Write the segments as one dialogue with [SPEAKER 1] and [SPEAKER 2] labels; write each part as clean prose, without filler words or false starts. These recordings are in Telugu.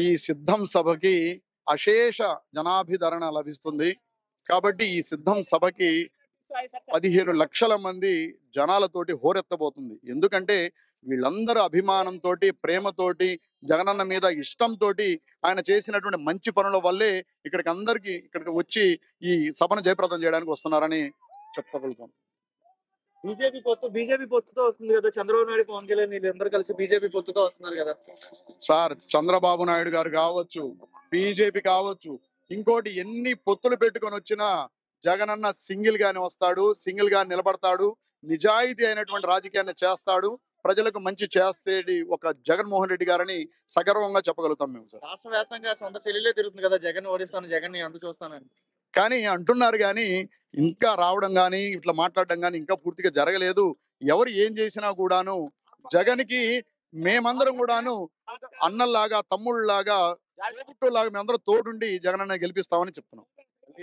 [SPEAKER 1] ఈ సిద్ధం సభకి అశేష జనాభిధరణ లభిస్తుంది కాబట్టి ఈ సిద్ధం సభకి 15 లక్షల మంది జనాలతోటి హోరెత్తబోతుంది. ఎందుకంటే వీళ్ళందరూ అభిమానంతో, ప్రేమతోటి, జగనన్న మీద ఇష్టంతో ఆయన చేసినటువంటి మంచి పనుల వల్లే ఇక్కడికి వచ్చి ఈ సభను జయప్రదం చేయడానికి వస్తున్నారని చెప్పగలుగుతాం.
[SPEAKER 2] బీజేపీ పొత్తుతో వస్తుంది కదా, చంద్రబాబు నాయుడు పవన్ కళ్యాణ్ వీళ్ళందరూ కలిసి బీజేపీ పొత్తుతో వస్తున్నారు కదా
[SPEAKER 1] సార్. చంద్రబాబు నాయుడు గారు కావచ్చు, బీజేపీ కావచ్చు, ఇంకోటి ఎన్ని పొత్తులు పెట్టుకొని వచ్చినా జగనన్న సింగిల్ గానే వస్తాడు, సింగిల్ గా నిలబడతాడు, నిజాయితీ అయినటువంటి రాజకీయాన్ని చేస్తాడు, ప్రజలకు మంచి చేసేది ఒక జగన్మోహన్ రెడ్డి గారని సగర్వంగా చెప్పగలుగుతాం మేము సార్.
[SPEAKER 2] రాష్ట్ర వ్యాప్తంగా సొంత చెల్లెలే తిరుగుతుంది కదా, జగన్ ఓడిస్తాను, జగన్ అందు చూస్తానని
[SPEAKER 1] కానీ అంటున్నారు కానీ ఇంకా రావడం కానీ ఇట్లా మాట్లాడడం కానీ ఇంకా పూర్తిగా జరగలేదు. ఎవరు ఏం చేసినా కూడాను జగన్కి మేమందరం కూడాను అన్నల్లాగా, తమ్ముళ్ళలాగా, లాగా మేమందరం తోడుండి జగనన్న గెలిపిస్తామని చెప్తున్నాం.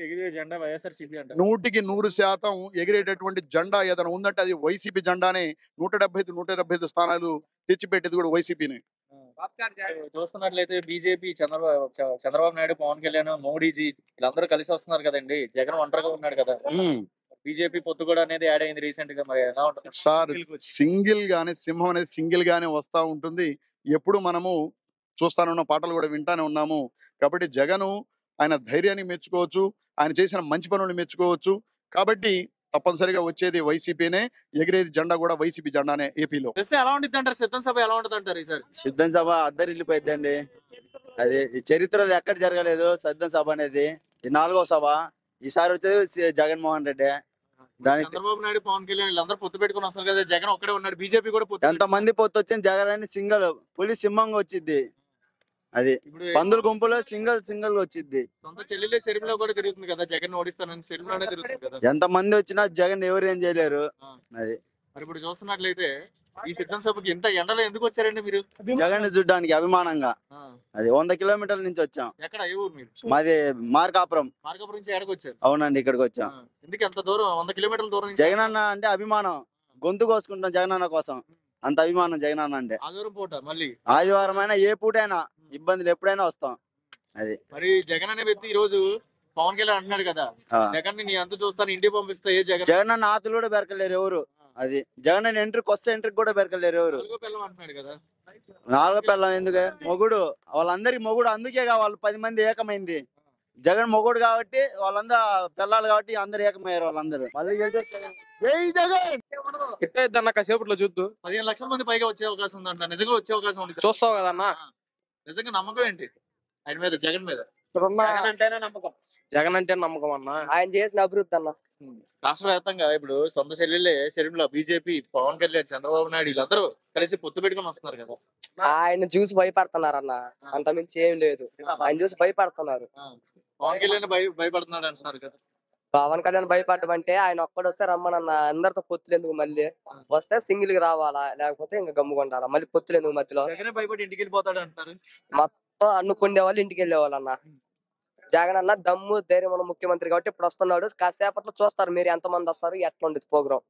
[SPEAKER 2] ఎగిరే జెండా వైఎస్ఆర్సీపీ అంట.
[SPEAKER 1] 100% ఎగిరేటటువంటి జెండా ఏదైనా ఉందంటే అది వైసీపీ జెండానే. 175 స్థానాలు తెచ్చిపెట్టేది కూడా వైసీపీనే.
[SPEAKER 2] చూస్తున్నట్లయితే బీజేపీ చంద్రబాబు నాయుడు, పవన్ కళ్యాణ్, మోడీజీ వీళ్ళందరూ కలిసి వస్తున్నారు కదండి. జగన్ ఒంటరిగా ఉన్నాడు కదా, బీజేపీ పొత్తు కూడా అనేది యాడ్ అయింది రీసెంట్ గా. మరి ఎలా ఉంటుంది
[SPEAKER 1] సార్? సింగిల్ గానే, సింహం అనేది సింగిల్ గానే వస్తా ఉంటుంది. ఎప్పుడు మనము చూస్తానున్న పాటలు కూడా వింటానే ఉన్నాము. కాబట్టి జగను ఆయన ధైర్యాన్ని మెచ్చుకోవచ్చు, ఆయన చేసిన మంచి పనులు మెచ్చుకోవచ్చు. కాబట్టి తప్పనిసరిగా వచ్చేది వైసీపీనే, ఎగిరేది జెండా కూడా వైసీపీ జెండానే ఏపీలో.
[SPEAKER 2] ఎలా ఉంటుంది అంటారు? సిద్ధం సభ ఎలా ఉంటుంది అంటారు ఈసారి?
[SPEAKER 3] సిద్ధం సభ అద్దరిల్లిపోయిందండి. అది చరిత్రలో ఎక్కడ జరగలేదు సిద్ధం సభ అనేది. ఇది 4వ సభ. ఈసారి వచ్చేది జగన్మోహన్ రెడ్డి.
[SPEAKER 2] దానికి చంద్రబాబు నాయుడు, పవన్ కళ్యాణ్ వీళ్ళందరూ పొత్తు పెట్టుకుని వస్తారు కదా, జగన్ ఒక్కడే ఉన్నాడు. బీజేపీ కూడా పొత్తు.
[SPEAKER 3] ఎంత మంది పొత్తు వచ్చింది, జగన్ అని సింగల్ పులి సింహంగా వచ్చింది. అది పందుల గుంపులో సింగల్ వచ్చింది.
[SPEAKER 2] సొంత చెల్లెలే షర్మిల కూడా తిరుగుతుంది కదా, జగన్ ఓడిస్తానని షర్మిలనే తిరుగుతుంది కదా.
[SPEAKER 3] ఎంత మంది వచ్చినా జగన్ ఎవరు ఏం చేయలేరు. అది
[SPEAKER 2] మరి ఇప్పుడు చూస్తున్నట్లయితే ఈ సిద్ధం సభకి ఇంత ఎండలో ఎందుకు వచ్చారండి మీరు?
[SPEAKER 3] జగన్ చూడడానికి అభిమానంగా. అది 100 కిలోమీటర్ల నుంచి వచ్చాం.
[SPEAKER 2] ఎక్కడ, ఏ ఊరు మీరు?
[SPEAKER 3] మాది మార్కాపురం.
[SPEAKER 2] మార్కాపురం నుంచి ఎక్కడికి వచ్చారు?
[SPEAKER 3] అవునండి, ఇక్కడికి వచ్చాం.
[SPEAKER 2] ఎందుకు ఎంత దూరం, 100 కిలోమీటర్ల దూరం?
[SPEAKER 3] జగన్ అన్న అంటే అభిమానం, గొంతు కోసుకుంటాం జగన్ అన్న కోసం. అంత అభిమానం జగన్ అన్న అంటే.
[SPEAKER 2] ఆదివారం పూట మళ్ళీ
[SPEAKER 3] ఆదివారం అయినా ఏ పూటైనా ఇబ్బందులు ఎప్పుడైనా వస్తాం. అది
[SPEAKER 2] మరి జగన్ అనే వ్యక్తి ఈ రోజు పవన్ కళ్యాణ్ అంటున్నాడు కదా, జగన్ ని అంత చూస్తాను, ఇంటికి పంపిస్తా. ఏ
[SPEAKER 3] జగన్ అన్న ఆతులు కూడా బెరకలేరు ఎవరు. అది జగన్ అన్న ఎంట్రీకి వస్తే ఎంట్రీకి కూడా బెరకలేరు ఎవరు.
[SPEAKER 2] అంటున్నాడు కదా.
[SPEAKER 3] 4వ పిల్లం ఎందుకు? మొగుడు, వాళ్ళందరికి మొగుడు. అందుకే వాళ్ళు 10 మంది ఏకమైంది. జగన్ మొగుడు కాబట్టి వాళ్ళందరూ పిల్లలు కాబట్టి అందరు ఏకమయ్యారు. వాళ్ళందరూ మళ్ళీ
[SPEAKER 4] ఇట్లా కాసేపట్లో చూద్దు.
[SPEAKER 2] 15 లక్షల మంది పైగా వచ్చే అవకాశం ఉందంట. నిజంగా వచ్చే అవకాశం ఉంది?
[SPEAKER 4] చూస్తావు కదన్నా.
[SPEAKER 2] నిజంగా నమ్మకం ఏంటి ఆయన మీద, జగన్ మీద?
[SPEAKER 4] జగన్ అంటే నమ్మకం అన్న, ఆయన చేసిన అభివృద్ధి అన్న.
[SPEAKER 2] రాష్ట్ర వ్యాప్తంగా ఇప్పుడు సొంత చెల్లెళ్ళే షర్మిల, బీజేపీ, పవన్ కళ్యాణ్, చంద్రబాబు నాయుడు వీళ్ళందరూ కలిసి పొత్తు పెట్టుకుని వస్తున్నారు కదా.
[SPEAKER 4] ఆయన చూసి భయపడుతున్నారు అన్న, అంత మించి ఏం లేదు. ఆయన చూసి భయపడుతున్నారు.
[SPEAKER 2] పవన్ కళ్యాణ్ భయపడుతున్నాడు అంటున్నారు కదా.
[SPEAKER 4] పవన్ కళ్యాణ్ భయపడడం అంటే ఆయన ఒక్కడొస్తే రమ్మనన్న, అందరితో పొత్తులు ఎందుకు, మళ్ళీ వస్తే సింగిల్ గా రావాలా, లేకపోతే ఇంకా గమ్ముకుంటారా, మళ్ళీ పొత్తులు ఎందుకు మధ్యలో.
[SPEAKER 2] జగన్ భయపడి ఇంటికి వెళ్ళిపోతాడు అంటారు.
[SPEAKER 4] మొత్తం అనుకునే వాళ్ళు ఇంటికి వెళ్ళేవాళ్ళు అన్న. జగన్ అన్న దమ్ము ధైర్యం ఉన్న ముఖ్యమంత్రి కాబట్టి ఇప్పుడు వస్తున్నాడు. కాసేపట్లో చూస్తారు మీరు ఎంత మంది వస్తారు, ఎట్లా ఉండేది ప్రోగ్రామ్.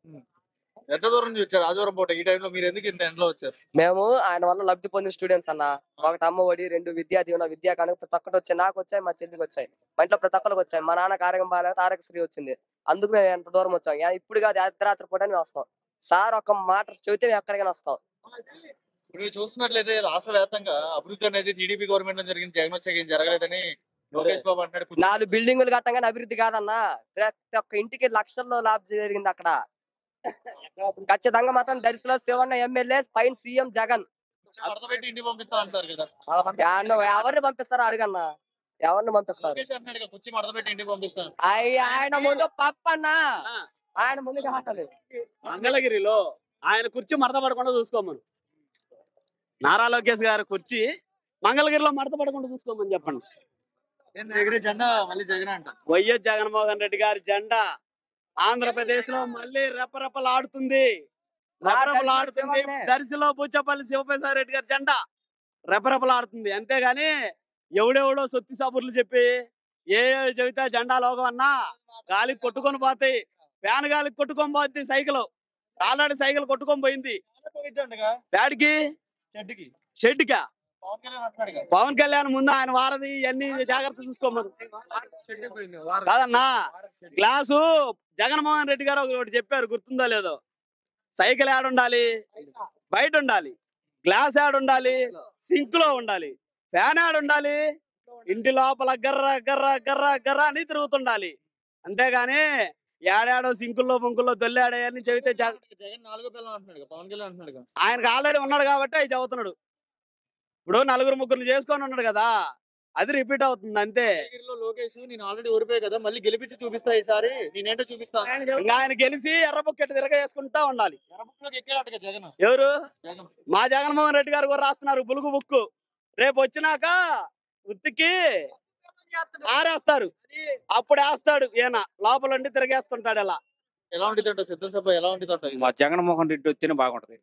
[SPEAKER 2] ఎంత దూరం నుంచి వచ్చారు ఆదివారం పూట ఈ టైంలో? మీరు ఎందుకు ఇంత ఎండలో వచ్చారు?
[SPEAKER 4] మేము ఆయన వల్ల లబ్ధి పొందిన స్టూడెంట్స్ అన్న. ఒకటి అమ్మఒడి, 2 విద్యా దీవెన, విద్యా కానుక ప్రతి ఒక్కటి వచ్చాయి. నాకు వచ్చాయి, మా చెల్లికి వచ్చాయి, మా ఇంట్లో ప్రతి ఒక్కరికి వచ్చాయి. మా నాన్నకి ఆరోగ్యం బాగాలేదు, ఆరోగ్యశ్రీ వచ్చింది. అందుకు మేము ఎంత దూరం వచ్చాం. ఇప్పుడు కాదు, అర్ధరాత్రి పూట వస్తాం సార్. ఒక మాట చెబితే మేము ఎక్కడికైనా వస్తాం.
[SPEAKER 2] ఇప్పుడు చూస్తున్నట్లయితే రాష్ట్ర వ్యాప్తంగా అభివృద్ధి అనేది టీడీపీ గవర్నమెంట్ లో జరిగింది, జగన్ వచ్చాక ఏం జరగలేదని లోకేష్ బాబు అంటాడు.
[SPEAKER 4] 4 బిల్డింగులు కట్టంగానే అభివృద్ధి కాదన్నా. ప్రతి ఒక్క ఇంటికి లక్షల్లో లాభం జరిగింది అక్కడ. ఖచ్చితంగా మాత్రం దర్శిలో శివన్న ఎమ్మెల్యే, పైన సీఎం జగన్.
[SPEAKER 2] ఇంటికి పంపిస్తా అంటారు కదా,
[SPEAKER 4] ఎవరిని పంపిస్తారో అడగన్నా, ఎవరిని పంపిస్తారు? ఆయన ముందు పప్పన్నా, ఆయన ముందు కాటలేదు.
[SPEAKER 5] మంగళగిరిలో ఆయన కుర్చీ మడత పడకుండా చూసుకోమను. నారా లోకేష్ గారి కుర్చీ మంగళగిరిలో మడత పడకుండా చూసుకోమని చెప్పండి.
[SPEAKER 2] జెండా మళ్ళీ జగన్ అంట.
[SPEAKER 5] వైఎస్ జగన్మోహన్ రెడ్డి గారి జెండా ఆంధ్రప్రదేశ్ లో మళ్ళీ రెపరెపలాడుతుంది. దర్శిలో బుచ్చపల్లి శివప్రసాద్ రెడ్డి గారి జెండా రెపరెపలాడుతుంది. అంతేగాని ఎవడెవడో సొత్తి సాబుర్లు చెప్పి ఏ చెబితే జెండా లోకమన్నా గాలికి కొట్టుకొని పోతాయి. ఫ్యాన్ గాలికి కొట్టుకొని పోతుంది. సైకిల్ ఆల్రెడీ సైకిల్ కొట్టుకొని పోయింది. బ్యాడ్కి షెడ్కా
[SPEAKER 2] పవన్ కళ్యాణ్ అంటున్నాడు కదా.
[SPEAKER 5] పవన్ కళ్యాణ్ ముందు ఆయన వారది ఇవన్నీ జాగ్రత్త చూసుకోమని కాదన్నా. గ్లాసు జగన్మోహన్ రెడ్డి గారు ఒకటి చెప్పారు, గుర్తుందో లేదో. సైకిల్ యాడ్ ఉండాలి, బయట ఉండాలి. గ్లాస్ యాడ్ ఉండాలి, సింక్ లో ఉండాలి. ఫ్యాన్ యాడ్ ఉండాలి, ఇంటి లోపల గర్ర గర్ర గర్ర గర్ర అని తిరుగుతుండాలి. అంతేగాని ఏడాడో సింకుల్లో బొంకుల్లో దొల్లాడని చెబితే
[SPEAKER 2] జగన్ 4వ పిల్లం అంటున్నాడు కదా, పవన్ కళ్యాణ్ అంటున్నాడు కదా.
[SPEAKER 5] ఆయనకు ఆల్రెడీ ఉన్నాడు కాబట్టి అవి చదువుతున్నాడు. ఇప్పుడు 4 ముగ్గురు చేసుకొని ఉన్నాడు కదా, అది రిపీట్ అవుతుంది అంతే.
[SPEAKER 2] మంగళగిరిలో లోకేష్ నేను ఆల్రెడీ ఓడిపోయాయి కదా, మళ్ళీ గెలిపించి చూపిస్తా, ఈసారి నేనేంటో చూపిస్తా.
[SPEAKER 5] ఇంకా ఆయన గెలిచి ఎర్రబుక్కెట్ తిరగేసుకుంటా ఉండాలి.
[SPEAKER 2] ఎర్రబుక్లోకి ఎక్కాడట జగన్.
[SPEAKER 5] ఎవరు?
[SPEAKER 2] జగన్
[SPEAKER 5] మా జగన్మోహన్ రెడ్డి గారు కూడా రాస్తున్నారు బులుగు బుక్కు. రేపు వచ్చినాక ఉత్తికి ఆరేస్తారు, అప్పుడు వేస్తాడు. ఈయన లోపల ఉండి తిరగేస్తుంటాడు. ఇలా
[SPEAKER 2] ఎలా ఉంటుంది సిద్ధసభ, ఎలా ఉంటుంది?
[SPEAKER 6] మా జగన్మోహన్ రెడ్డి వస్తేనే బాగుంటది.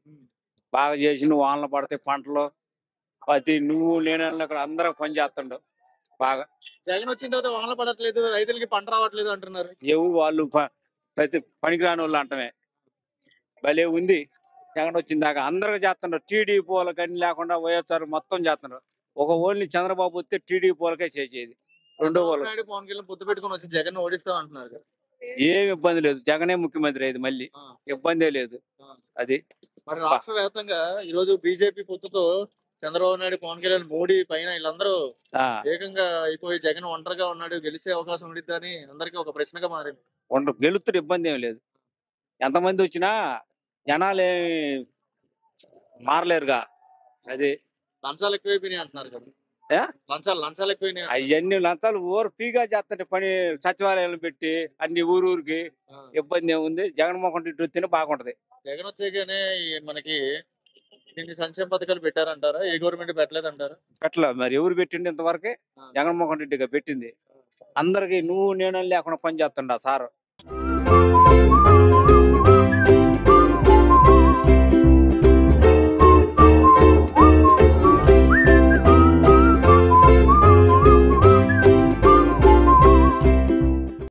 [SPEAKER 6] బాగా చేసి నువ్వు వానలు పడతాయి, పంటలు ప్రతి నువ్వు నేను అక్కడ అందరూ పని చేస్తుండు బాగా.
[SPEAKER 2] జగన్ వచ్చిన తర్వాత వానలు పడట్లేదు, రైతులకి పంట రావట్లేదు అంటున్నారు.
[SPEAKER 6] ఎవరు వాళ్ళు ప్రతి పనికిరాని వాళ్ళు అంటమే భలే ఉంది. జగన్ వచ్చిన దాకా అందరూ చేస్తున్నారు. టీడీపీ వాళ్ళకని లేకుండా వైఎస్ఆర్ మొత్తం చేస్తున్నారు. ఒక ఓన్లీ చంద్రబాబు వస్తే టీడీపీ వాళ్ళకే చేసేది. రెండో వాళ్ళు
[SPEAKER 2] పవన్ కళ్యాణ్ పొత్తు పెట్టుకుని వచ్చి జగన్ ఓడిస్తాం అంటున్నారు కదా.
[SPEAKER 6] ఏం ఇబ్బంది లేదు, జగనే ముఖ్యమంత్రి అయ్యేది, మళ్ళీ ఇబ్బందే లేదు. అది
[SPEAKER 2] మరి రాష్ట్ర వ్యాప్తంగా ఈ రోజు బీజేపీ పొత్తుతో చంద్రబాబు నాయుడు, పవన్ కళ్యాణ్, మోడీ పైన వీళ్ళందరూ ఏకంగా అయిపోయి జగన్ ఒంటరిగా ఉన్నాడు, గెలిచే అవకాశం ఉండిద్ది అని అందరికీ ఒక ప్రశ్నగా మారింది.
[SPEAKER 6] గెలుతురు ఇబ్బంది ఏం లేదు. ఎంతమంది వచ్చినా జనాలు మారలేరుగా. అది
[SPEAKER 2] లంచాలు ఎక్కువైపోయినాయి అంటున్నారు కదా. లంచాలు ఎక్కువైనాయి.
[SPEAKER 6] అవన్నీ లంచాలు ఊరు ఫ్రీగా చేస్తుంటే పని సచివాలయాలు పెట్టి అన్ని ఊరికి ఇబ్బంది ఏముంది. జగన్మోహన్ రెడ్డి వస్తేనే బాగుంటది.
[SPEAKER 2] జగన్ వచ్చాకనే మనకి ఇన్ని సంక్షేమ పథకాలు పెట్టారంటారా? ఏ గవర్నమెంట్ పెట్టలేదంటారా?
[SPEAKER 6] పెట్టలే. మరి ఎవరు పెట్టిండి ఇంతవరకే? జగన్మోహన్ రెడ్డిగా పెట్టింది. అందరికి నువ్వు నేను లేకుండా పని చేస్తుండ సార్.